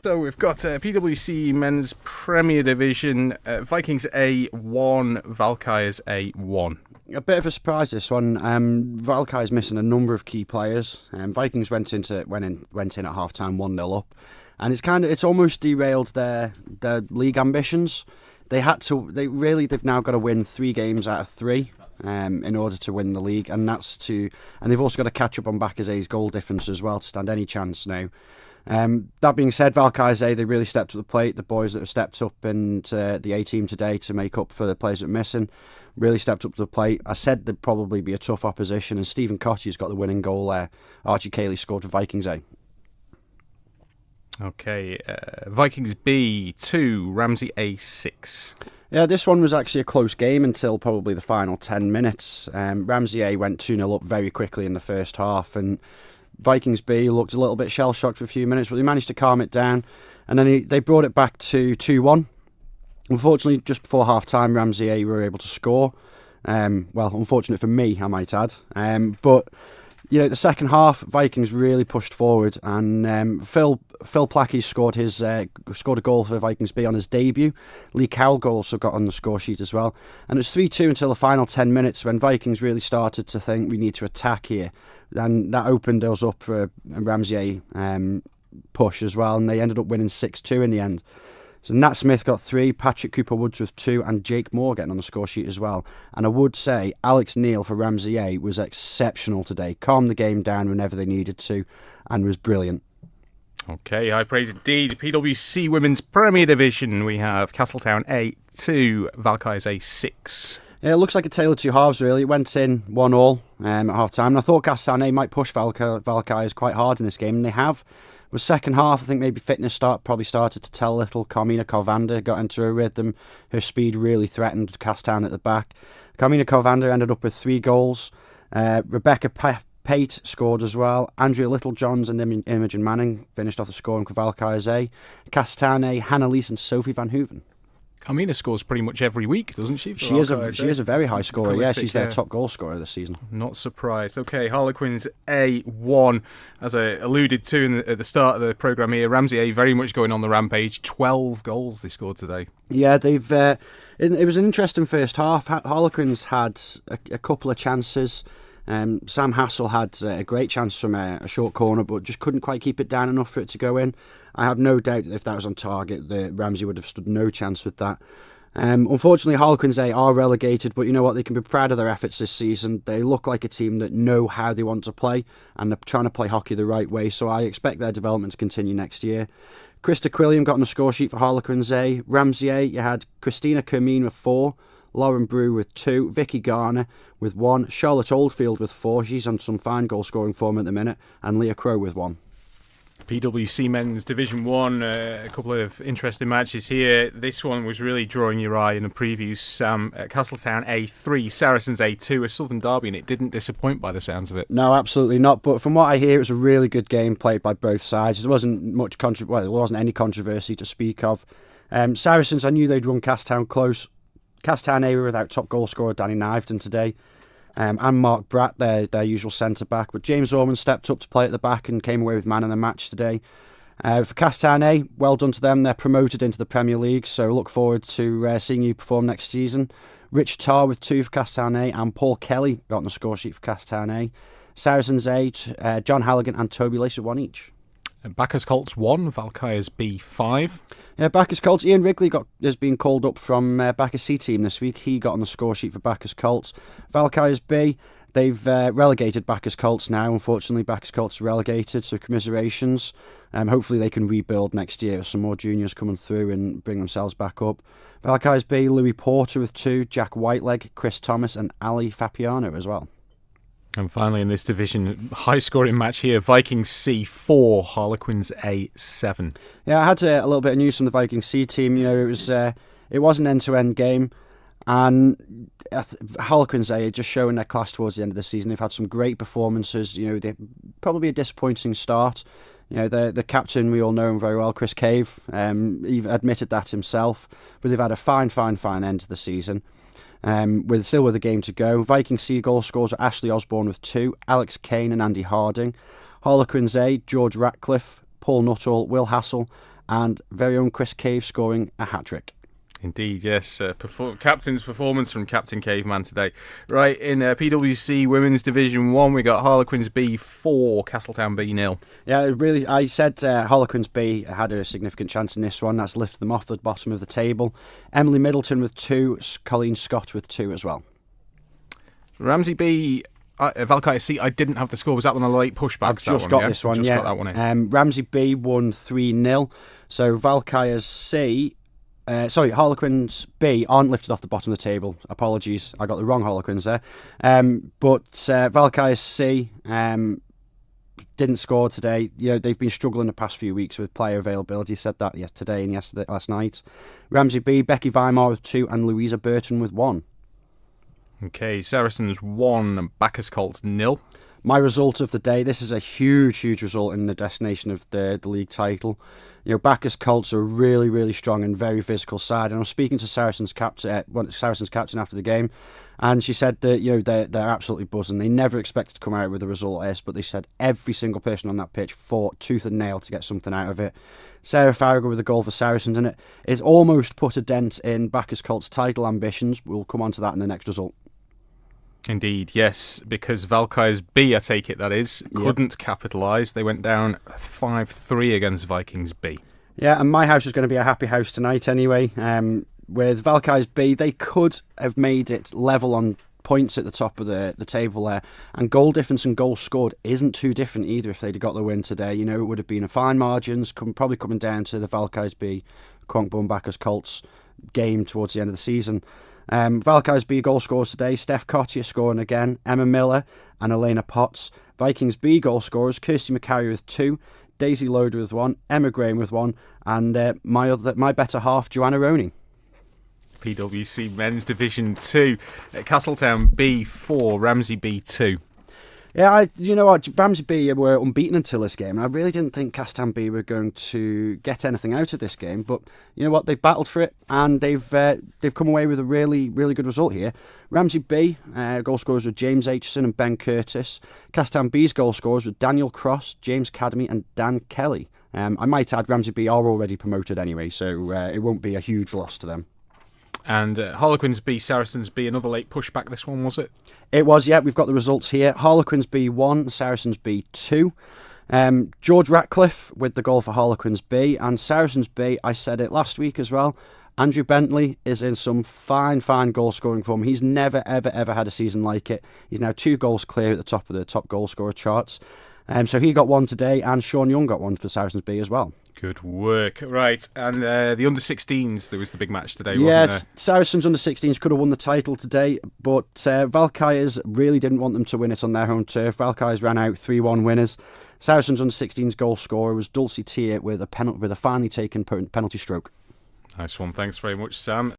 So we've got PwC Men's Premier Division, Vikings A1, Valkyries A1. A bit of a surprise this one. Valkyries missing a number of key players. Vikings went in at half time 1-0 up, and it's almost derailed their league ambitions. They've now got to win 3 games out of 3 in order to win the league, and they've also got to catch up on Bakaze's goal difference as well to stand any chance now. That being said, Valkyries A, they really stepped up to the plate. The boys that have stepped up into the A team today to make up for the players that are missing really stepped up to the plate. I said there'd probably be a tough opposition, and Stephen Cotty's got the winning goal there. Archie Cayley scored for Vikings A. Okay, Vikings B 2, Ramsey A 6. Yeah, this one was actually a close game until probably the final 10 minutes. Ramsey A went 2-0 up very quickly in the first half, and Vikings B looked a little bit shell-shocked for a few minutes, but they managed to calm it down, and then they brought it back to 2-1. Unfortunately, just before half-time, Ramsey A were able to score. Well, unfortunate for me, I might add. But the second half, Vikings really pushed forward, and Phil Plackey scored a goal for Vikings B on his debut. Lee Cowell also got on the score sheet as well. And it was 3-2 until the final 10 minutes when Vikings really started to think we need to attack here. And that opened us up for a Ramsey A push as well, and they ended up winning 6-2 in the end. So Nat Smith got 3, Patrick Cooper-Woods with 2, and Jake Moore getting on the score sheet as well. And I would say Alex Neil for Ramsey A was exceptional today. Calmed the game down whenever they needed to, and was brilliant. Okay, high praise indeed. PwC Women's Premier Division, we have Castletown A2, Valkyries A6. Yeah, it looks like a tale of two halves, really. It went in 1-1 at half-time, and I thought Castletown A might push Valkyries quite hard in this game, and they have. The second half, I think maybe fitness probably started to tell a little. Carmina Corvander got into a rhythm. Her speed really threatened Castletown at the back. Carmina Corvander ended up with 3 goals. Rebecca Pate scored as well. Andrea Littlejohns and Imogen Manning finished off the scoring for Valkyries A. Castletown A, Hannah Lees and Sophie Van Hooven. Carmina scores pretty much every week, doesn't she? She is a very high scorer. Prolific, she's their top goal scorer this season. Not surprised. Okay, Harlequins A1, as I alluded to at the start of the programme here, Ramsey A very much going on the rampage. 12 goals they scored today. Yeah, they've. It was an interesting first half. Harlequins had a couple of chances. Sam Hassel had a great chance from a short corner, but just couldn't quite keep it down enough for it to go in. I have no doubt that if that was on target, Ramsey would have stood no chance with that. Unfortunately, Harlequins A are relegated, but you know what? They can be proud of their efforts this season. They look like a team that know how they want to play, and they're trying to play hockey the right way, so I expect their development to continue next year. Krista Quilliam got on the score sheet for Harlequins A. Ramsey A, you had Christina Kermeen with 4, Lauren Brew with 2, Vicky Garner with 1, Charlotte Oldfield with 4, she's on some fine goal scoring form at the minute, and Leah Crow with 1. PwC Men's Division 1, a couple of interesting matches here. This one was really drawing your eye in the previews. Castletown A3, Saracens A2, a Southern derby, and it didn't disappoint by the sounds of it. No, absolutely not. But from what I hear, it was a really good game played by both sides. There wasn't there wasn't any controversy to speak of. Saracens, I knew they'd run Castletown close. Castletown A were without top goal scorer Danny Nivedon today. And Mark Bratt, their usual centre-back. But James Orman stepped up to play at the back and came away with man of the match today. For Castletown A, well done to them. They're promoted into the Premier League, so look forward to seeing you perform next season. Rich Tarr with 2 for Castletown A, and Paul Kelly got on the score sheet for Castletown A. Saracens A, John Halligan and Toby Lace with 1 each. Bacchus Colts 1, Valkyries B 5. Yeah, Bacchus Colts. Ian Wrigley has been called up from Bacchus C team this week. He got on the score sheet for Bacchus Colts. Valkyries B, they've relegated Bacchus Colts now. Unfortunately, Bacchus Colts are relegated, so commiserations. Hopefully they can rebuild next year with some more juniors coming through and bring themselves back up. Valkyries B, Louis Porter with 2, Jack Whiteleg, Chris Thomas and Ali Fapiano as well. And finally in this division, high-scoring match here, Vikings C 4, Harlequins A 7. Yeah, I had a little bit of news from the Vikings C team. You know, it was an end-to-end game, and Harlequins A are just showing their class towards the end of the season. They've had some great performances. You know, they're probably a disappointing start. You know, the captain, we all know him very well, Chris Cave, even admitted that himself. But they've had a fine end to the season. Still with a game to go. Viking C goal scores were Ashley Osborne with 2, Alex Kane and Andy Harding. Harlequins A, George Ratcliffe, Paul Nuttall, Will Hassel Mm-hmm. and very own Chris Cave scoring a hat-trick. Indeed, yes. Captain's performance from Captain Caveman today. Right, in PWC Women's Division 1, we got Harlequins B 4, Castletown B 0. Yeah, really, I said Harlequins B had a significant chance in this one. That's lifted them off the bottom of the table. Emily Middleton with 2, Colleen Scott with 2 as well. Ramsey B, Valkyrie C, I didn't have the score. Was that one a late pushback? I've just got this one, just yeah. Got that one in. Ramsey B won 3-0. So Valkyrie C... Harlequins B aren't lifted off the bottom of the table. Apologies, I got the wrong Harlequins there. But Valkyrie C didn't score today. You know, they've been struggling the past few weeks with player availability. Said that today and last night. Ramsey B, Becky Weimar with 2, and Louisa Burton with 1. Okay, Saracens 1, Bacchus Colts 0. My result of the day, this is a huge result in the destination of the league title. You know, Bacchus Colts are a really, really strong and very physical side. And I was speaking to Saracens captain after the game, and she said that, you know, they're absolutely buzzing. They never expected to come out with a result like this, but they said every single person on that pitch fought tooth and nail to get something out of it. Sarah Farragher with a goal for Saracens, and it's almost put a dent in Bacchus Colts' title ambitions. We'll come on to that in the next result. Indeed, yes, because Valkyries B, I take it that is, couldn't capitalise. They went down 5-3 against Vikings B. Yeah, and my house is going to be a happy house tonight anyway. With Valkyries B, they could have made it level on points at the top of the table there, and goal difference and goals scored isn't too different either. If they'd have got the win today, you know, it would have been a fine margins, probably coming down to the Valkyries B, Cronkbone Bacchus Colts game towards the end of the season. Valkyries B goal scorers today: Steph Cottier scoring again, Emma Miller and Elena Potts. Vikings B goal scorers: Kirsty McCarry with 2, Daisy Loader with 1, Emma Graham with 1, and my better half, Joanna Roney. PWC Men's Division 2, Castletown B 4, Ramsey B 2. Yeah, you know what, Ramsey B were unbeaten until this game, and I really didn't think Castletown B were going to get anything out of this game, but you know what, they've battled for it, and they've come away with a really, really good result here. Ramsey B, goal scorers with James Aitchison and Ben Curtis. Castletown B's goal scorers with Daniel Cross, James Cademy and Dan Kelly. I might add, Ramsey B are already promoted anyway, so it won't be a huge loss to them. And Harlequins B, Saracens B, another late pushback this one, was it? It was, yeah. We've got the results here. Harlequins B 1, Saracens B 2. George Ratcliffe with the goal for Harlequins B, and Saracens B, I said it last week as well, Andrew Bentley is in some fine goal scoring form. He's never ever had a season like it. He's now 2 goals clear at the top of the top goal scorer charts. So he got 1 today, and Sean Young got 1 for Saracens B as well. Good work. Right, and the under-16s, there was the big match today, wasn't there? Saracens under-16s could have won the title today, but Valkyries really didn't want them to win it on their home turf. Valkyries ran out 3-1 winners. Saracens under-16s goal scorer was Dulcie Tier with a finely taken penalty stroke. Nice one. Thanks very much, Sam.